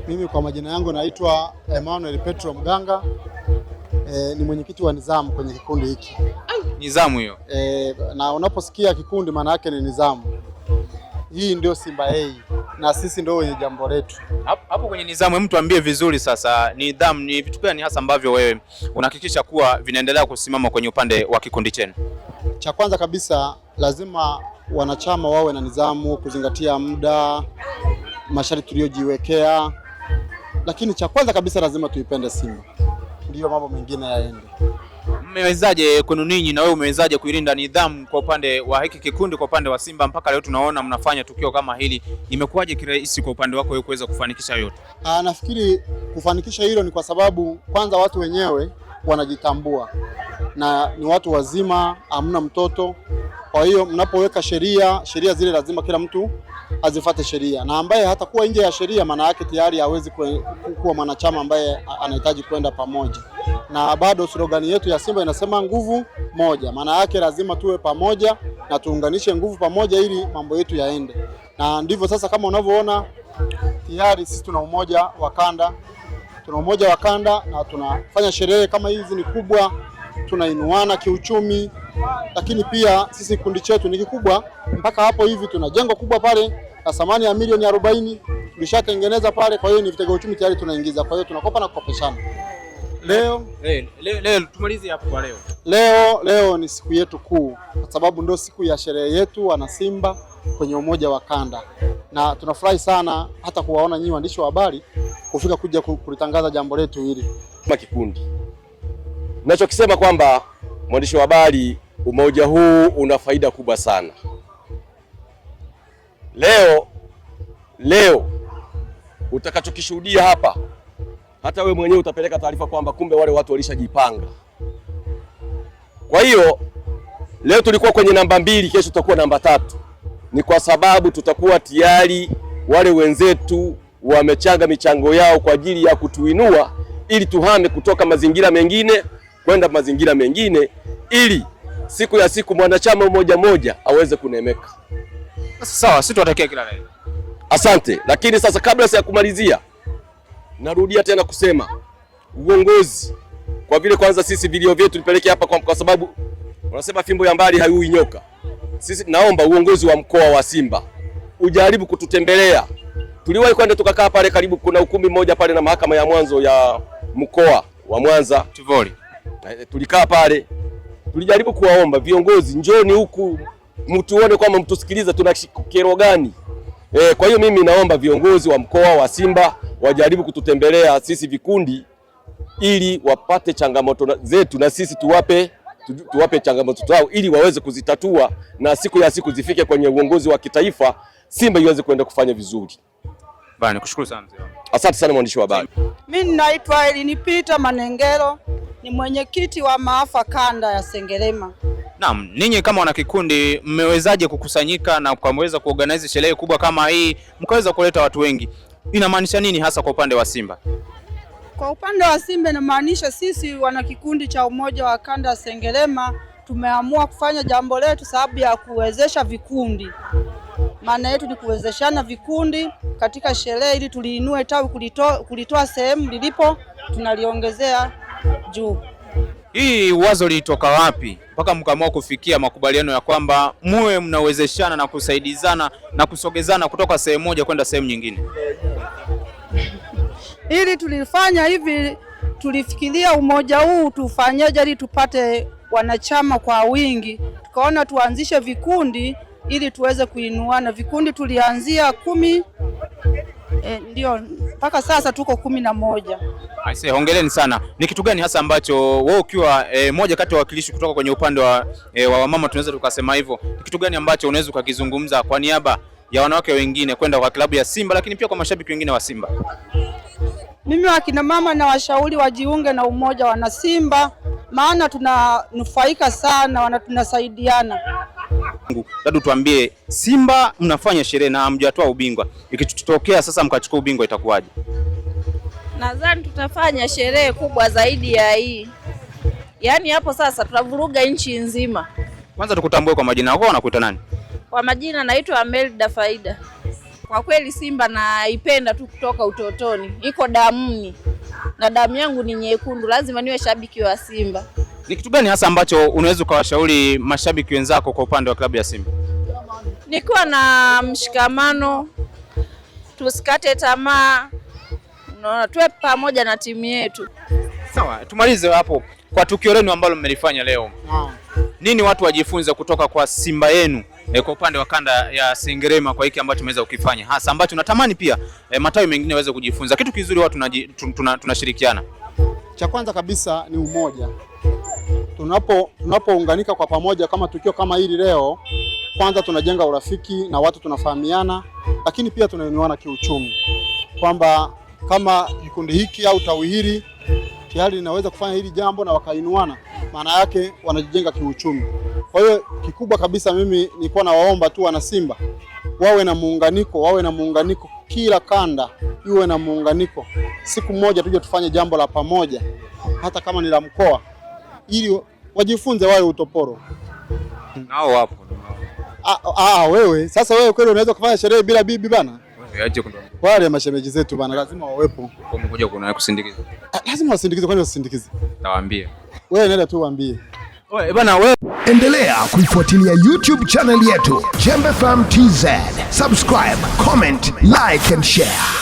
Mimi kwa majina yangu naitwa Emmanuel Petro Mganga, ni mwenyekiti wa nizamu kwenye kikundi hiki. Nizamu hiyo? Na unaposikia kikundi maana yake ni nizamu. Hii ndio Simba A na sisi ndio wenye jambo letu. Hapo kwenye nizamu, mtu ambie vizuri sasa, nidhamu ni vitu gani hasa ambavyo wewe unahakikisha kuwa vinaendelea kusimama kwenye upande wa kikundi chenu? Cha kwanza kabisa lazima wanachama wawe na nizamu, kuzingatia muda, masharti tuliyojiwekea. Lakini cha kwanza kabisa lazima tuipende Simba. Ndiyo mambo mengine yaende. Mmewezaje kwenu ninyi, na wewe umewezaje kuilinda nidhamu kwa upande wa hiki kikundi, kwa upande wa Simba mpaka leo tunaona mnafanya tukio kama hili? Imekuwaje kirahisi kwa upande wako wewe kuweza kufanikisha yote? Nafikiri kufanikisha hilo ni kwa sababu kwanza watu wenyewe wanajitambua na ni watu wazima, hamna mtoto. Kwa hiyo mnapoweka sheria zile lazima kila mtu azifuate sheria, na ambaye hatakuwa nje ya sheria maana yake tayari hawezi kuwa mwanachama ambaye anahitaji kwenda pamoja. Na bado slogan yetu ya Simba inasema nguvu moja, maana yake lazima tuwe pamoja na tuunganishe nguvu pamoja ili mambo yetu yaende. Na ndivyo sasa, kama unavyoona tayari sisi tuna umoja wa kanda, na tunafanya sherehe kama hizi ni kubwa, tunainuana kiuchumi. Lakini pia sisi kikundi chetu ni kikubwa, mpaka hapo hivi tuna jengo kubwa pale na thamani ya milioni 40 tulishatengeneza pale. Kwa hiyo ni vitega uchumi tayari tunaingiza, kwa hiyo tunakopa na kukopeshana. Leo tumalizie hapo kwa leo. Leo ni siku yetu kuu, kwa sababu ndio siku ya sherehe yetu wana Simba kwenye umoja wa kanda, na tunafurahi sana hata kuwaona nyinyi waandishi wa habari kufika kuja kulitangaza jambo letu hili kama kikundi. Ninachokisema kwamba mwandishi wa habari, umoja huu una faida kubwa sana. Leo utakachokishuhudia hapa, hata we mwenyewe utapeleka taarifa kwamba kumbe wale watu walishajipanga. Kwa hiyo leo tulikuwa kwenye namba 2, kesho tutakuwa namba 3. Ni kwa sababu tutakuwa tayari wale wenzetu wamechanga michango yao kwa ajili ya kutuinua ili tuhame kutoka mazingira mengine kwenda mazingira mengine, ili siku ya siku mwanachama mmoja aweze kunemeka. Sawa, sisi tunatakia kila la heri. Asante. Lakini sasa kabla ya kumalizia, narudia tena kusema uongozi, kwa vile kwanza sisi video vyetu tulipeleke hapa kwa sababu wanasema fimbo ya mbali haiui nyoka. Sisi naomba uongozi wa mkoa wa Simba ujaribu kututembelea. Tuliwahi kwenda tukakaa pale karibu, kuna ukumbi mmoja pale na mahakama ya mwanzo ya mkoa wa Mwanza Tivoli. Tulikaa pale, tulijaribu kuwaomba viongozi, njoni huku mtuone kwamba mtusikiliza tuna kero gani. Kwa hiyo mimi naomba viongozi wa mkoa wa Simba wajaribu kututembelea sisi vikundi, ili wapate changamoto zetu na sisi tuwape changamoto zao ili waweze kuzitatua, na siku ya siku zifike kwenye uongozi wa kitaifa, Simba iweze kwenda kufanya vizuri. Bana, nikushukuru sana mzee. Asante sana mwandishi wa habari. Mimi naitwa Elinipita Manengero, ni mwenyekiti wa maafa kanda ya Sengerema. Naam, ninyi kama wana kikundi mmewezaje kukusanyika na mkaweza kuorganize sherehe kubwa kama hii, mkaweza kuleta watu wengi? Inamaanisha nini hasa kwa upande wa Simba? Kwa upande wa Simba inamaanisha sisi wana kikundi cha umoja wa kanda ya Sengerema tumeamua kufanya jambo letu sababu ya kuwezesha vikundi. Maana yetu ni kuwezeshana vikundi katika sherehe ili tuliinue tawi, kulitoa sehemu lilipo tunaliongezea juu. Hii wazo lilitoka wapi mpaka mkaamua kufikia makubaliano ya kwamba muwe mnawezeshana na kusaidizana na kusogezana kutoka sehemu moja kwenda sehemu nyingine? Ili tulifanya hivi, tulifikiria umoja huu tufanyaje ili tupate wanachama kwa wingi. Tukaona tuanzishe vikundi ili tuweze kuinuana. Vikundi tulianzia 10, ndio mpaka sasa tuko 11. Aisee, hongereni sana. Ni kitu gani hasa ambacho wewe ukiwa moja kati ya wakilishi kutoka kwenye upande wa wamama, tunaweza tukasema hivyo, ni kitu gani ambacho unaweza ukakizungumza kwa niaba ya wanawake wengine kwenda kwa klabu ya Simba, lakini pia kwa mashabiki wengine wa Simba? Mimi wakina mama na washauri wajiunge na umoja wana Simba, maana tunanufaika sana, tunasaidiana. Dadu, tuambie, Simba mnafanya sherehe na hamjatoa ubingwa, ikitokea sasa mkachukua ubingwa itakuwaje? Nadhani tutafanya sherehe kubwa zaidi ya hii. Yaani hapo sasa tutavuruga nchi nzima. Kwanza tukutambue kwa majina yako, wanakuita nani? Kwa majina naitwa Amelda Faida. Kwa kweli Simba naipenda tu kutoka utotoni, iko damuni na damu yangu ni nyekundu, lazima niwe shabiki wa Simba. Ni kitu gani hasa ambacho unaweza ukawashauri mashabiki wenzako kwa upande wa klabu ya Simba? Nikiwa na mshikamano, tusikate tamaa, tuwe pamoja na timu yetu. Sawa, tumalize hapo kwa tukio lenu ambalo mmelifanya leo. Nini watu wajifunze kutoka kwa Simba yenu kwa upande wa kanda ya Sengerema kwa hiki ambacho tumeweza kukifanya, hasa ambacho natamani pia matawi mengine waweze kujifunza? Kitu kizuri watu tunashirikiana. Cha kwanza kabisa ni umoja. Tunapounganika kwa pamoja kama tukio kama hili leo, kwanza tunajenga urafiki na watu tunafahamiana, lakini pia tunainuana kiuchumi, kwamba kama kikundi hiki au tawi hili tayari linaweza kufanya hili jambo na wakainuana, maana yake wanajijenga kiuchumi. Kwa hiyo kikubwa kabisa mimi nilikuwa nawaomba tu wana Simba wawe na muunganiko, kila kanda iwe na muunganiko. Siku moja tuje tufanye jambo la pamoja, hata kama ni la mkoa, ili wajifunze wale utoporo. Nao wapo. Wewe sasa, wewe kweli unaweza kufanya sherehe bila bibi bana? Aje kundoa. Wale mashemeji zetu bana lazima wawepo. Kwa mmoja kuna kusindikiza. Lazima wasindikize, kwani wasisindikize? Nawaambia. Wewe nenda tu waambie. Wewe bana wewe. Endelea kuifuatilia YouTube channel yetu Jembe FM TZ. Subscribe, comment, like and share.